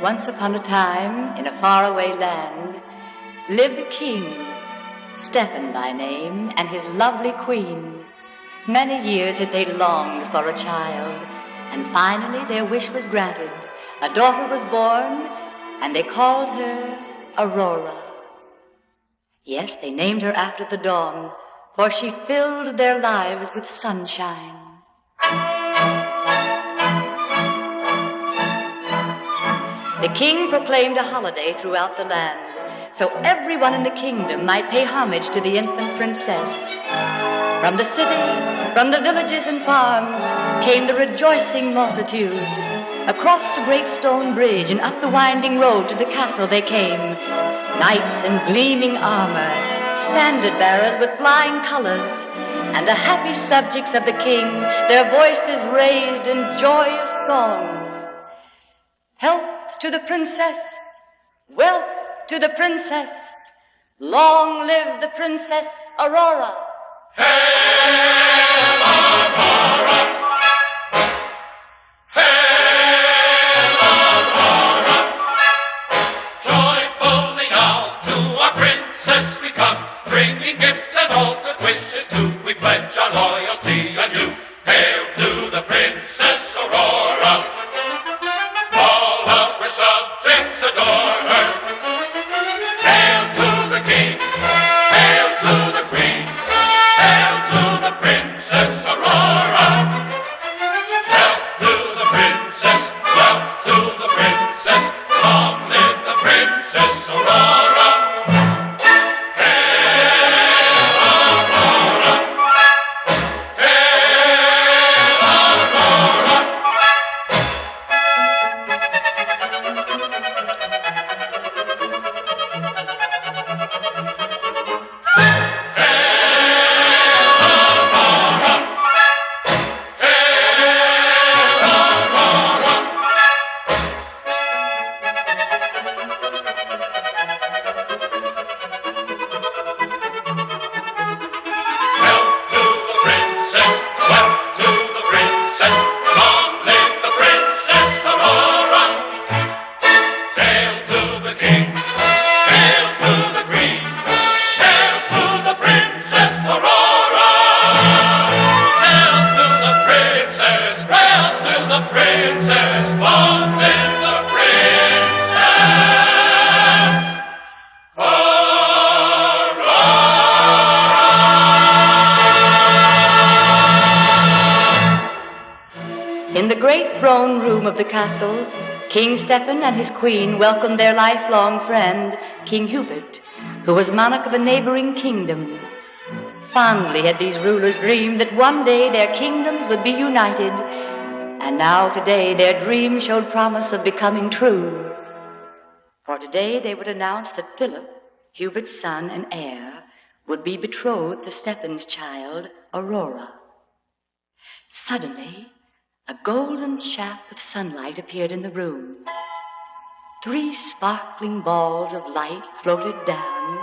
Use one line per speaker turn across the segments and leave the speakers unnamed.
Once upon a time, in a faraway land, lived a king, Stephen by name, and his lovely queen. Many years had they longed for a child, and finally their wish was granted. A daughter was born, and they called her Aurora. Yes, they named her after the dawn, for she filled their lives with sunshine. The king proclaimed a holiday throughout the land, so everyone in the kingdom might pay homage to the infant princess. From the city, from the villages and farms, came the rejoicing multitude. Across the great stone bridge and up the winding road to the castle they came. Knights in gleaming armor, standard-bearers with flying colors, and the happy subjects of the king, their voices raised in joyous song. Health to the princess, wealth to the princess, long live the Princess Aurora.
Hail Aurora! Hail Aurora! Joyfully now to our princess we come, bringing gifts and all good wishes too. We pledge our loyalty anew. Hail to the Princess Aurora! All of her subjects adore her. Hail to the king, hail to the queen, hail to the Princess Aurora. Health to the princess, wealth to the princess, long live the Princess Aurora. Hail Aurora, hail Aurora. Health to the princess, wealth to the princess, long live the Princess Aurora. Hail to the king, hail to the queen, hail to the Princess Aurora. Hail to the princess, hail to the princess, long live the Princess Aurora.
In the great throne room of the castle, King Stephen and his queen welcomed their lifelong friend, King Hubert, who was monarch of a neighboring kingdom. Fondly had these rulers dreamed that one day their kingdoms would be united, and now today their dream showed promise of becoming true. For today they would announce that Philip, Hubert's son and heir, would be betrothed to Stephen's child, Aurora. Suddenly, a golden shaft of sunlight appeared in the room. 3 sparkling balls of light floated down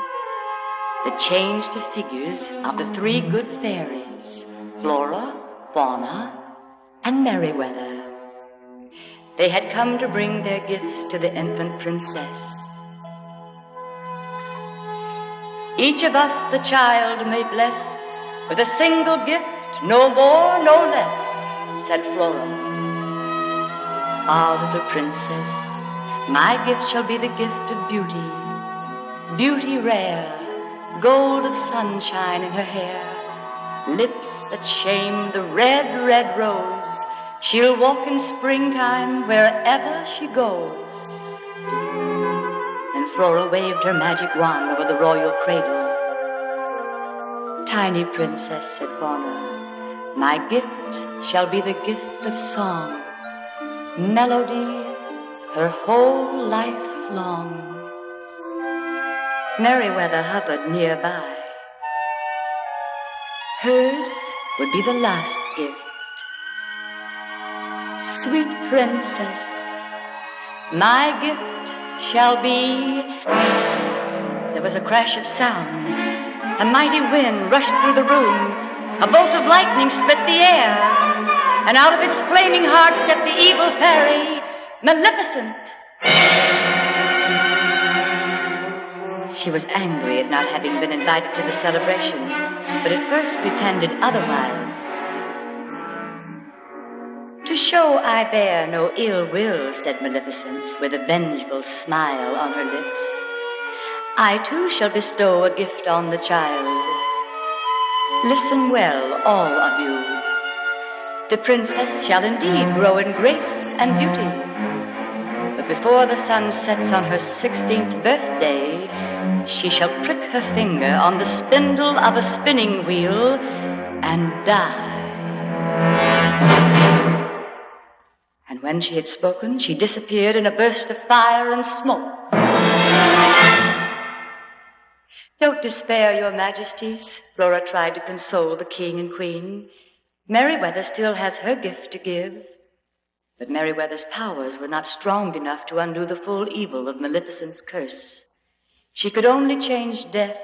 that changed to figures of the 3 good fairies, Flora, Fauna, and Merryweather. They had come to bring their gifts to the infant princess. Each of us the child may bless with a single gift, no more, no less, said Flora. Ah, little princess, my gift shall be the gift of beauty, beauty rare, gold of sunshine in her hair, lips that shame the red, red rose. She'll walk in springtime wherever she goes. And Flora waved her magic wand over the royal cradle. Tiny princess, said Fauna, my gift shall be the gift of song, melody her whole life long. Merryweather hovered nearby. Hers would be the last gift. Sweet princess, my gift shall be... There was a crash of sound. A mighty wind rushed through the room. A bolt of lightning split the air, and out of its flaming heart stepped the evil fairy, Maleficent. She was angry at not having been invited to the celebration, but at first pretended otherwise. To show I bear no ill will, said Maleficent, with a vengeful smile on her lips, I too shall bestow a gift on the child. Listen well, all of you. The princess shall indeed grow in grace and beauty, but before the sun sets on her 16th birthday, she shall prick her finger on the spindle of a spinning wheel and die. And when she had spoken, she disappeared in a burst of fire and smoke. Don't despair, your majesties, Flora tried to console the king and queen. Merryweather still has her gift to give. But Merryweather's powers were not strong enough to undo the full evil of Maleficent's curse. She could only change death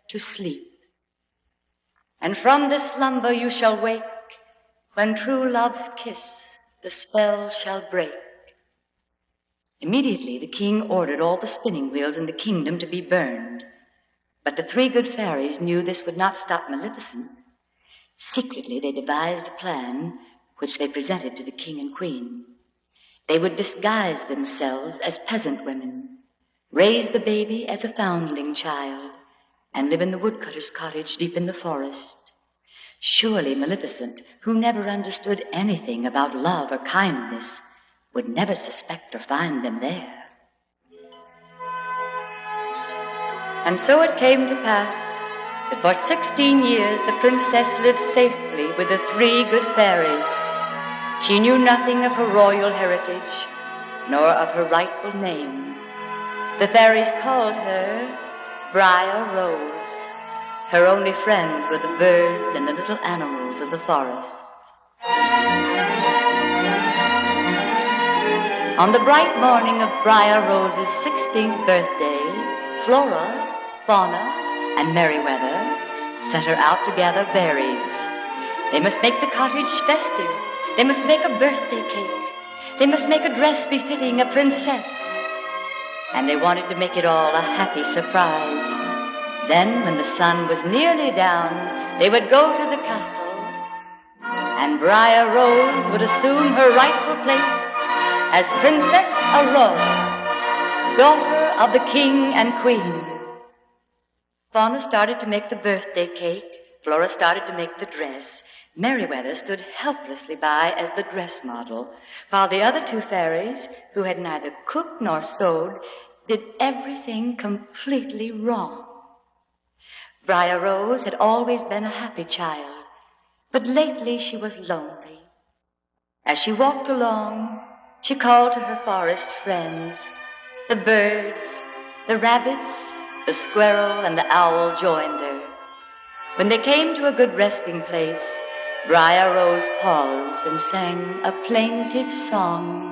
to sleep. And from this slumber you shall wake, when true love's kiss the spell shall break. Immediately the king ordered all the spinning wheels in the kingdom to be burned. But the three good fairies knew this would not stop Maleficent. Secretly they devised a plan which they presented to the king and queen. They would disguise themselves as peasant women, raise the baby as a foundling child, and live in the woodcutter's cottage deep in the forest. Surely Maleficent, who never understood anything about love or kindness, would never suspect or find them there. And so it came to pass that for 16 years the princess lived safely with the three good fairies. She knew nothing of her royal heritage, nor of her rightful name. The fairies called her Briar Rose. Her only friends were the birds and the little animals of the forest. On the bright morning of Briar Rose's 16th birthday, Flora, Fauna, and Merryweather set her out to gather berries. They must make the cottage festive. They must make a birthday cake. They must make a dress befitting a princess. And they wanted to make it all a happy surprise. Then, when the sun was nearly down, they would go to the castle, and Briar Rose would assume her rightful place as Princess Aurora, daughter of the king and queen. Fauna started to make the birthday cake. Flora started to make the dress. Merryweather stood helplessly by as the dress model, while the other two fairies, who had neither cooked nor sewed, did everything completely wrong. Briar Rose had always been a happy child, but lately she was lonely. As she walked along, she called to her forest friends. The birds, the rabbits, the squirrel, and the owl joined her. When they came to a good resting place, Briar Rose paused and sang a plaintive song.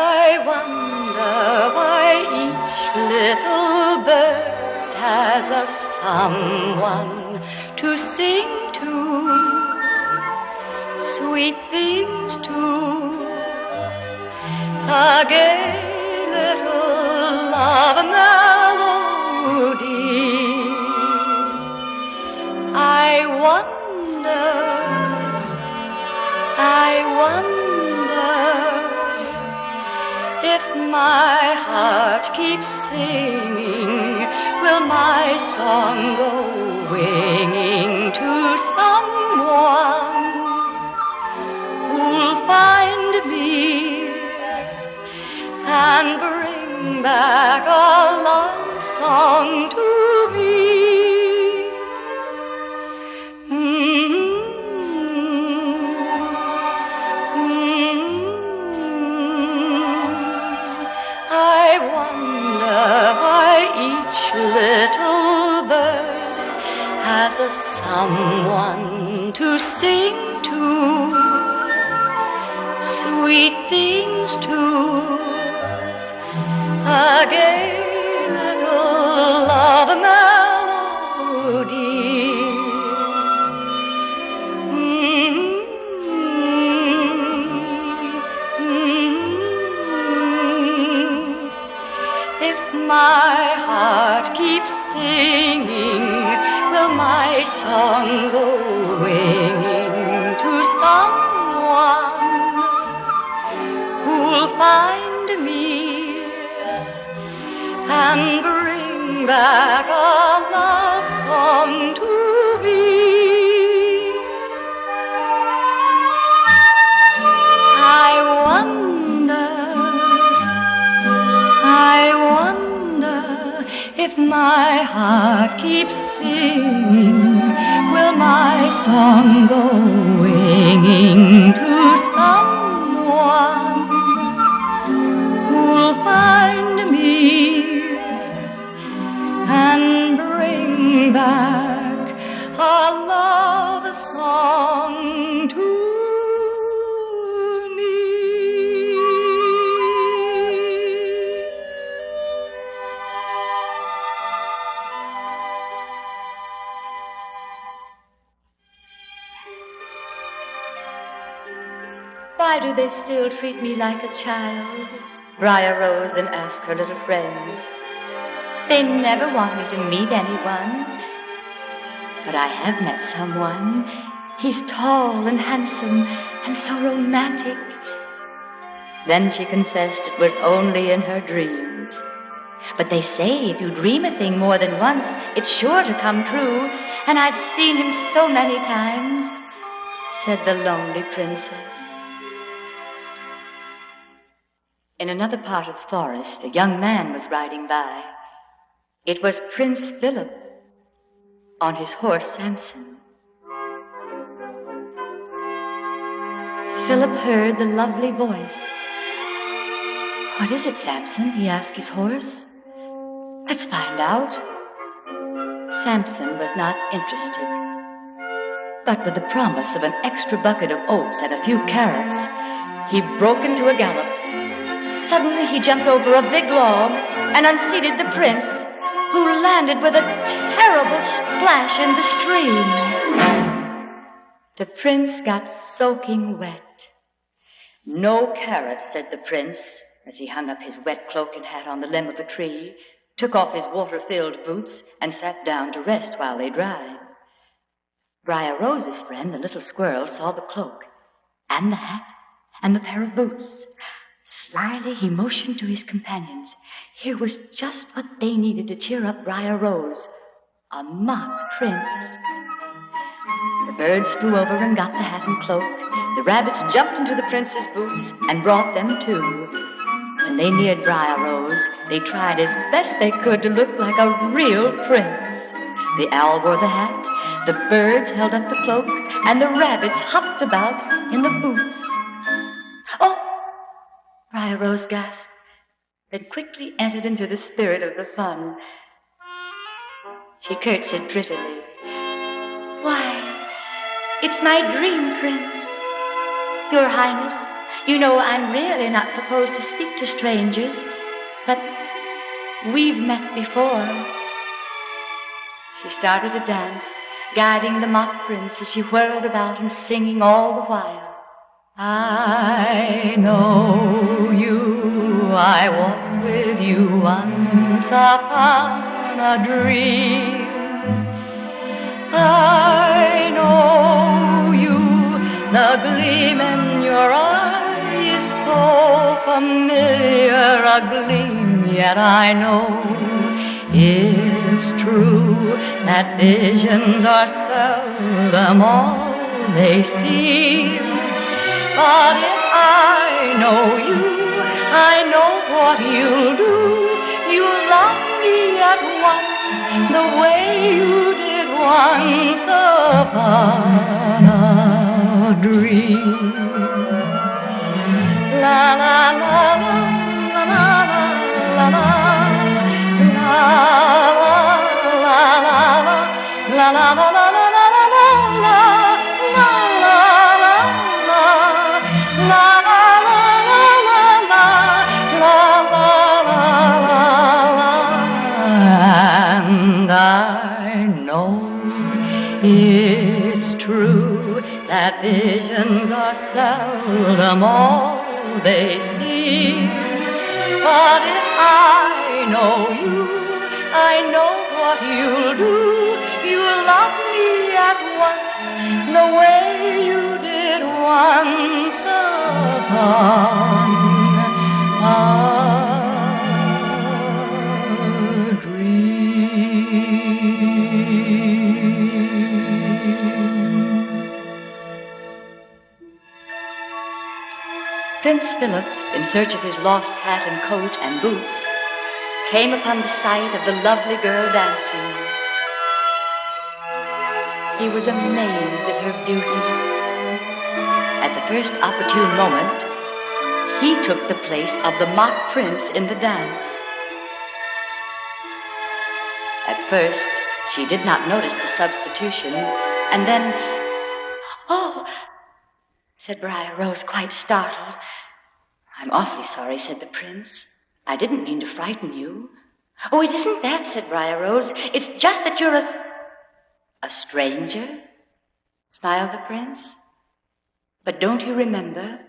I wonder why each little bird has a someone to sing to, sweet things to, a gay little love melody. I wonder if my heart keeps singing, will my song go winging to someone who'll find me and bring back a love song to me? I wonder why each little bird has a someone to sing to, sweet things too. A gay little love melody. If my heart keeps singing, will my song go winging to someone who'll find me and bring back a love song to me? I wonder if my heart keeps singing, will my song go winging to someone who'll find me and bring back a love song to me. Why do they still treat me like a child? Briar rose and asked her little friends. They never want me to meet anyone. But I have met someone. He's tall and handsome and so romantic. Then she confessed it was only in her dreams. But they say if you dream a thing more than once, it's sure to come true. And I've seen him so many times, said the lonely princess. In another part of the forest, a young man was riding by. It was Prince Philip on his horse Samson. Philip heard the lovely voice. What is it, Samson? He asked his horse. Let's find out. Samson was not interested. But with the promise of an extra bucket of oats and a few carrots, he broke into a gallop. Suddenly he jumped over a big log and unseated the prince, who landed with a terrible splash in the stream. The prince got soaking wet. No carrots, said the prince, as he hung up his wet cloak and hat on the limb of a tree, took off his water-filled boots, and sat down to rest while they dried. Briar Rose's friend, the little squirrel, saw the cloak and the hat and the pair of boots. Slyly he motioned to his companions. Here was just what they needed to cheer up Briar Rose, a mock prince. The birds flew over and got the hat and cloak. The rabbits jumped into the prince's boots and brought them too. When they neared Briar Rose, they tried as best they could to look like a real prince. The owl wore the hat, the birds held up the cloak, and the rabbits hopped about in the boots. Oh! Briar Rose gasped, then quickly entered into the spirit of the fun. She curtsied prettily. Why, it's my dream, Prince. Your Highness, you know I'm really not supposed to speak to strangers, but we've met before. She started to dance, guiding the mock prince as she whirled about and singing all the while. I know you, I walked with you once upon a dream. I know you, the gleam in your eye is so familiar a gleam, yet I know it's true that visions are seldom all they seem. But if I know you, I know what you'll do. You'll love me at once, the way you did once upon a dream. La la la la la la la la la la la la la la. La la that visions are seldom all they seem. But if I know you, I know what you'll do. You'll love me at once, the way you did once upon a dream. Prince Philip, in search of his lost hat and coat and boots, came upon the sight of the lovely girl dancing. He was amazed at her beauty. At the first opportune moment, he took the place of the mock prince in the dance. At first, she did not notice the substitution, and then, "Oh," said Briar Rose, quite startled. "I'm awfully sorry," said the prince. "I didn't mean to frighten you." "Oh, it isn't that," said Briar Rose. "It's just that you're a stranger," smiled the prince. "But don't you remember?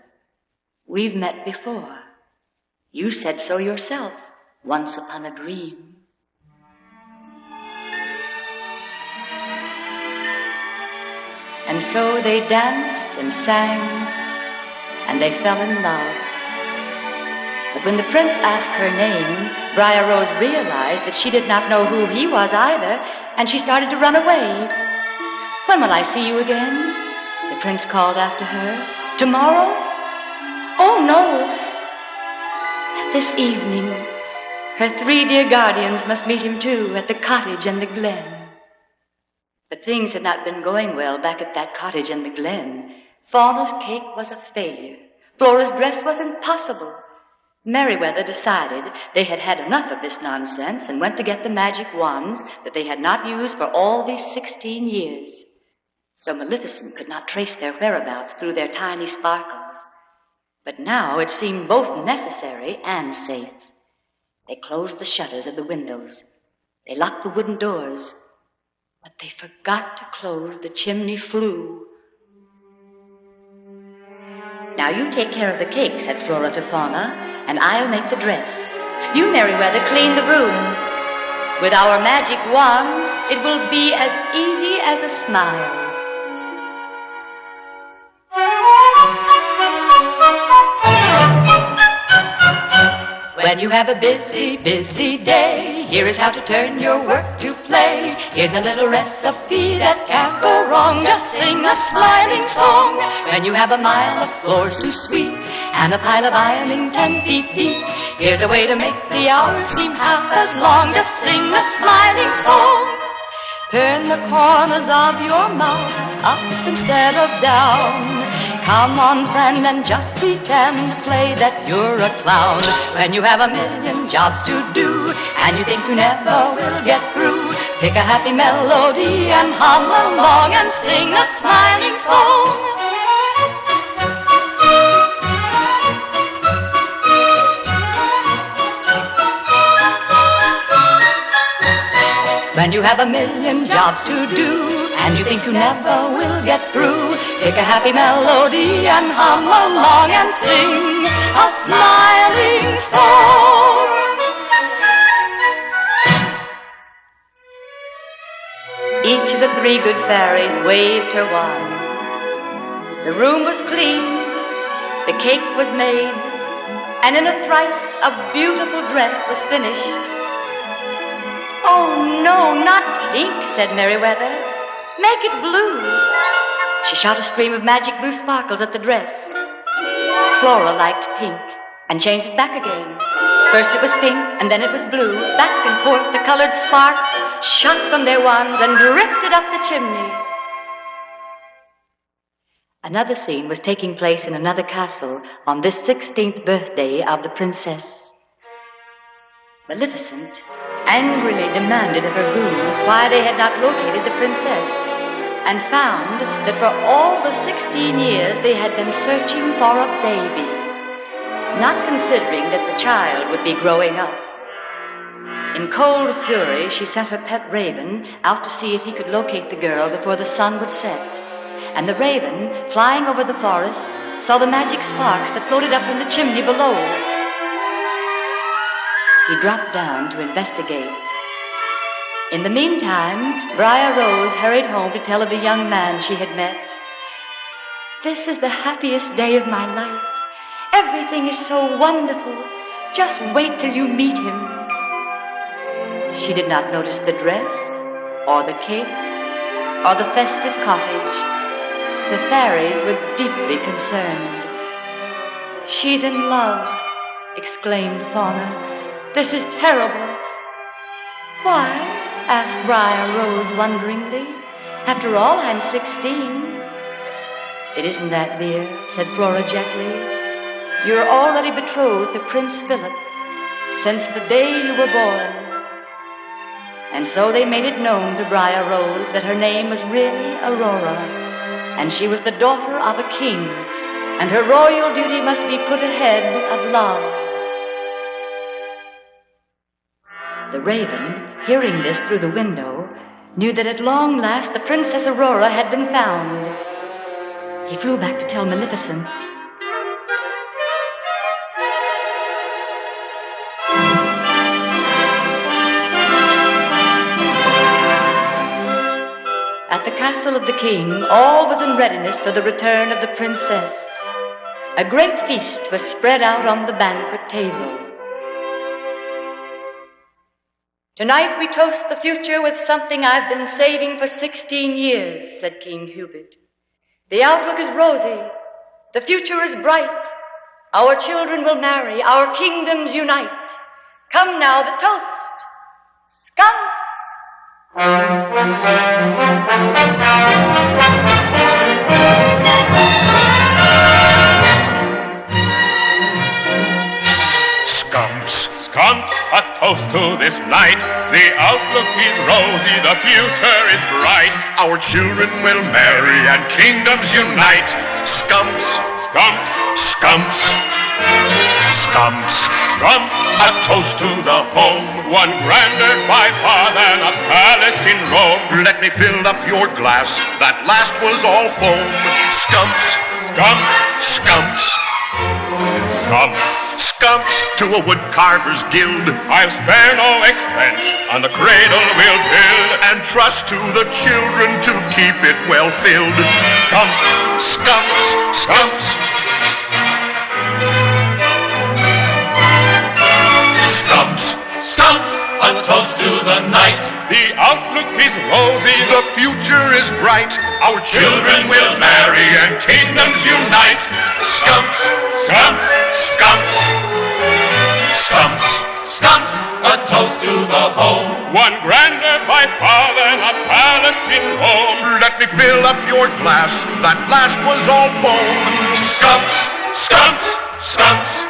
We've met before. You said so yourself, once upon a dream." And so they danced and sang, and they fell in love. But when the prince asked her name, Briar Rose realized that she did not know who he was either, and she started to run away. "When will I see you again?" the prince called after her. "Tomorrow?" "Oh, no. This evening. Her 3 dear guardians must meet him too at the cottage and the glen." But things had not been going well back at that cottage and the glen. Fauna's cake was a failure. Flora's dress was impossible. Merryweather decided they had had enough of this nonsense and went to get the magic wands that they had not used for all these 16 years. So Maleficent could not trace their whereabouts through their tiny sparkles. But now it seemed both necessary and safe. They closed the shutters of the windows. They locked the wooden doors. But they forgot to close the chimney flue. "Now you take care of the cake," said Flora to Fauna, "and I'll make the dress. You, Merryweather, clean the room. With our magic wands, it will be as easy as a smile." When you have a busy, busy day, here is how to turn your work to play. Here's a little recipe that can't go wrong. Just sing a smiling song. When you have a mile of floors to sweep and a pile of ironing 10 feet deep, here's a way to make the hours seem half as long. Just sing a smiling song. Turn the corners of your mouth up instead of down. Come on, friend, and just pretend, play that you're a clown. When you have a million jobs to do and you think you never will get through, pick a happy melody and hum along and sing a smiling song. When you have a million jobs to do and you think you never will get through, pick a happy melody and hum along and sing a smiling song. Each of the 3 good fairies waved her wand. The room was clean, the cake was made, and in a trice a beautiful dress was finished. "Oh, no, not pink," said Merryweather. "Make it blue." She shot a stream of magic blue sparkles at the dress. Flora liked pink and changed it back again. First it was pink, and then it was blue. Back and forth the colored sparks shot from their wands and drifted up the chimney. Another scene was taking place in another castle on this 16th birthday of the princess. Maleficent angrily demanded of her goons why they had not located the princess, and found that for all the 16 years they had been searching for a baby, not considering that the child would be growing up. In cold fury, she sent her pet raven out to see if he could locate the girl before the sun would set. and the raven, flying over the forest, saw the magic sparks that floated up from the chimney below. He dropped down to investigate. In the meantime, Briar Rose hurried home to tell of the young man she had met. "This is the happiest day of my life. Everything is so wonderful. Just wait till you meet him." She did not notice the dress, or the cake, or the festive cottage. The fairies were deeply concerned. "She's in love," exclaimed Fauna. "This is terrible." "Why?" asked Briar Rose wonderingly. "After all, I'm 16. "It isn't that, dear," said Flora gently. "You're already betrothed to Prince Philip since the day you were born." And so they made it known to Briar Rose that her name was really Aurora, and she was the daughter of a king, and her royal duty must be put ahead of love. The raven, hearing this through the window, knew that at long last the Princess Aurora had been found. He flew back to tell Maleficent. At the castle of the king, all was in readiness for the return of the princess. A great feast was spread out on the banquet table. "Tonight we toast the future with something I've been saving for 16 years, said King Hubert. "The outlook is rosy. The future is bright. Our children will marry. Our kingdoms unite. Come now, the toast. Scumps!"
Scumps, scumps, a toast to this night. The outlook is rosy, the future is bright. Our children will marry and kingdoms unite. Scumps, scumps, scumps, scumps, scumps, a toast to the home. One grander by far than a palace in Rome. Let me fill up your glass, that last was all foam. Scumps, scumps, scumps, scumps, scumps to a woodcarver's guild. I'll spare no expense, on the cradle we'll build, and trust to the children to keep it well filled. Scumps, scumps, scumps, scumps, scumps, a toast to the night. The outlook is rosy, the future is bright. Our children will marry and kingdoms unite. Scumps, scumps, scumps, scumps, scumps, a toast to the home. One grander by far than a palace in Rome. Let me fill up your glass, that last was all foam. Scumps, scumps, scumps,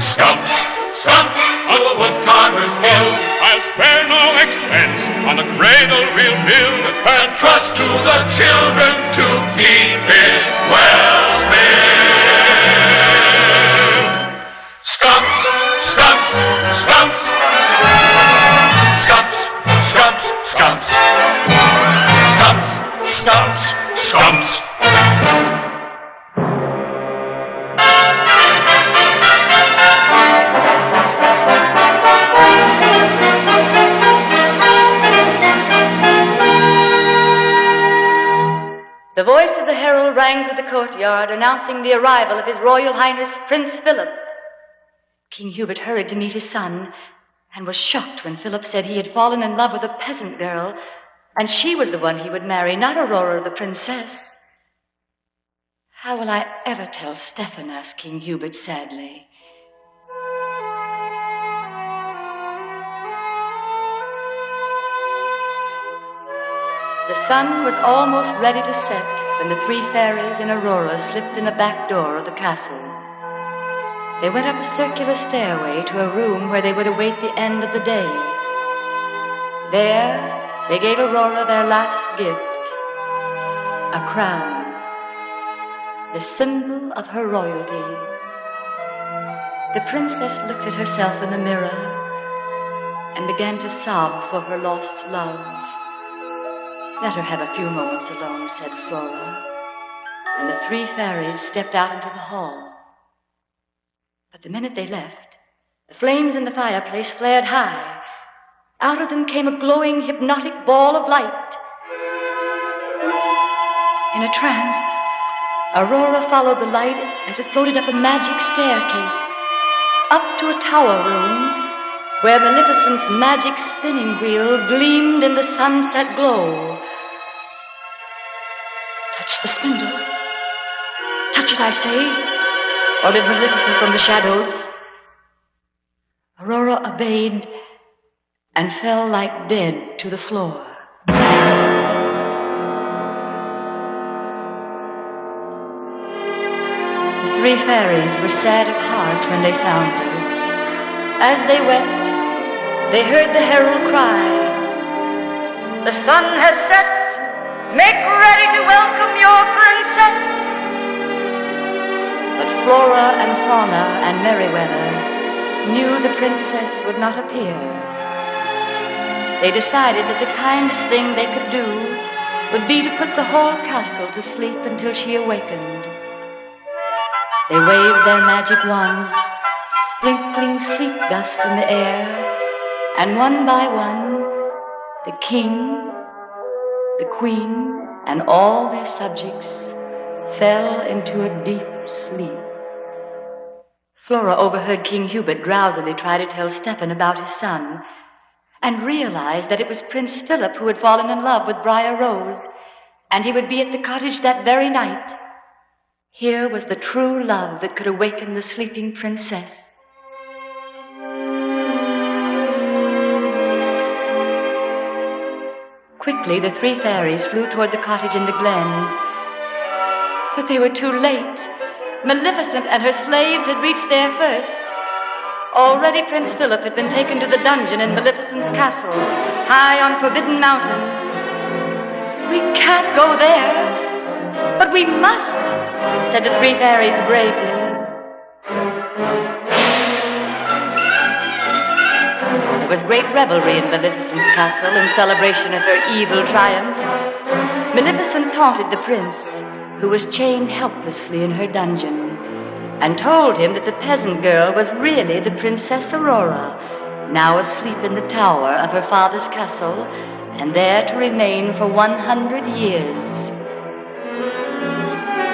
scumps, scumps, to a woodcarver's guild. I'll spare no expense, on the cradle we'll build, and trust to the children to keep it well built. Scumps, scumps, scumps, scumps, scumps, scumps, scumps, scumps, scumps.
The voice of the herald rang through the courtyard, announcing the arrival of His Royal Highness Prince Philip. King Hubert hurried to meet his son, and was shocked when Philip said he had fallen in love with a peasant girl, and she was the one he would marry, not Aurora the princess. "How will I ever tell Stephen?" asked King Hubert sadly. The sun was almost ready to set when the three fairies and Aurora slipped in a back door of the castle. They went up a circular stairway to a room where they would await the end of the day. There, they gave Aurora their last gift, a crown, the symbol of her royalty. The princess looked at herself in the mirror and began to sob for her lost love. "Let her have a few moments alone," said Flora, and the three fairies stepped out into the hall. But the minute they left, the flames in the fireplace flared high. Out of them came a glowing, hypnotic ball of light. In a trance, Aurora followed the light as it floated up a magic staircase, up to a tower room where Maleficent's magic spinning wheel gleamed in the sunset glow. "Touch the spindle. Touch it, I say," ordered Maleficent from the shadows. Aurora obeyed and fell like dead to the floor. The three fairies were sad of heart when they found her. As they wept, they heard the herald cry, "The sun has set. Make ready to welcome your princess." But Flora and Fauna and Merryweather knew the princess would not appear. They decided that the kindest thing they could do would be to put the whole castle to sleep until she awakened. They waved their magic wands, sprinkling sleep dust in the air, and one by one, the king, the queen, and all their subjects fell into a deep sleep. Flora overheard King Hubert drowsily try to tell Stephen about his son, and realized that it was Prince Philip who had fallen in love with Briar Rose, and he would be at the cottage that very night. Here was the true love that could awaken the sleeping princess. Quickly, the three fairies flew toward the cottage in the glen. But they were too late. Maleficent and her slaves had reached there first. Already Prince Philip had been taken to the dungeon in Maleficent's castle, high on Forbidden Mountain. "We can't go there, but we must," said the three fairies bravely. There was great revelry in Maleficent's castle in celebration of her evil triumph. Maleficent taunted the prince, who was chained helplessly in her dungeon, and told him that the peasant girl was really the Princess Aurora, now asleep in the tower of her father's castle, and there to remain for 100 years.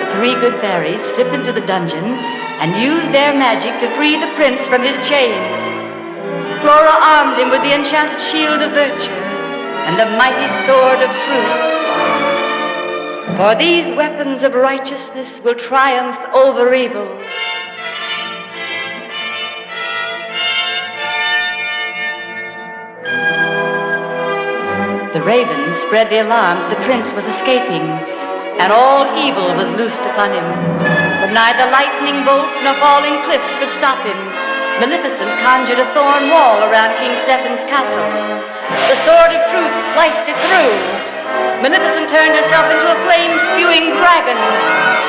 The three good fairies slipped into the dungeon and used their magic to free the prince from his chains. Flora armed him with the enchanted shield of virtue and the mighty sword of truth. For these weapons of righteousness will triumph over evil. The ravens spread the alarm that the prince was escaping, and all evil was loosed upon him. But neither lightning bolts nor falling cliffs could stop him. Maleficent conjured a thorn wall around King Stephen's castle. The sword of truth sliced it through. Maleficent turned herself into a flame-spewing dragon.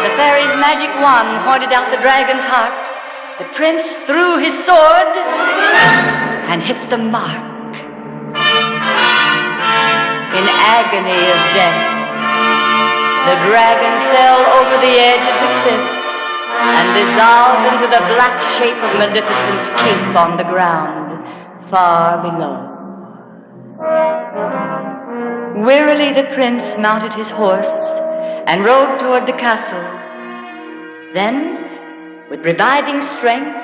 The fairy's magic wand pointed out the dragon's heart. The prince threw his sword and hit the mark. In agony of death, the dragon fell over the edge of the cliff and dissolved into the black shape of Maleficent's cape on the ground, far below. Wearily the prince mounted his horse and rode toward the castle. Then, with reviving strength,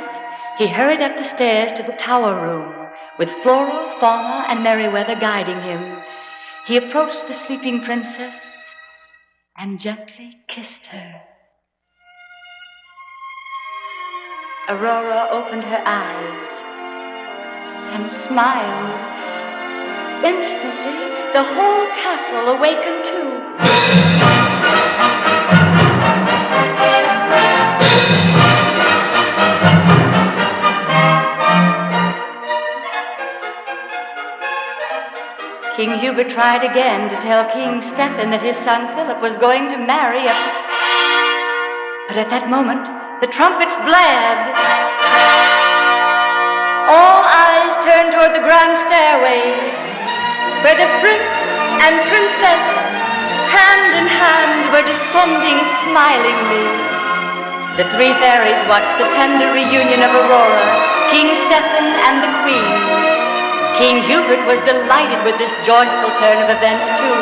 he hurried up the stairs to the tower room, with Flora, Fauna, and Merryweather guiding him. He approached the sleeping princess and gently kissed her. Aurora opened her eyes and smiled. Instantly, the whole castle awakened too. King Hubert tried again to tell King Stephen that his son Philip was going to marry a... But at that moment, the trumpets blared. All eyes turned toward the grand stairway, where the prince and Princess, hand in hand, were descending smilingly. The three fairies watched the tender reunion of Aurora, King Stephen, and the Queen. King Hubert was delighted with this joyful turn of events, too.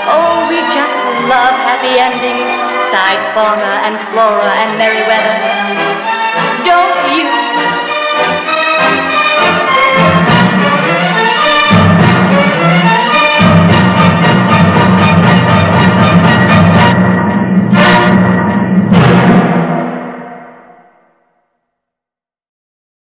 Oh, we just love happy endings, sighed Fauna and Flora and Merryweather. Don't you?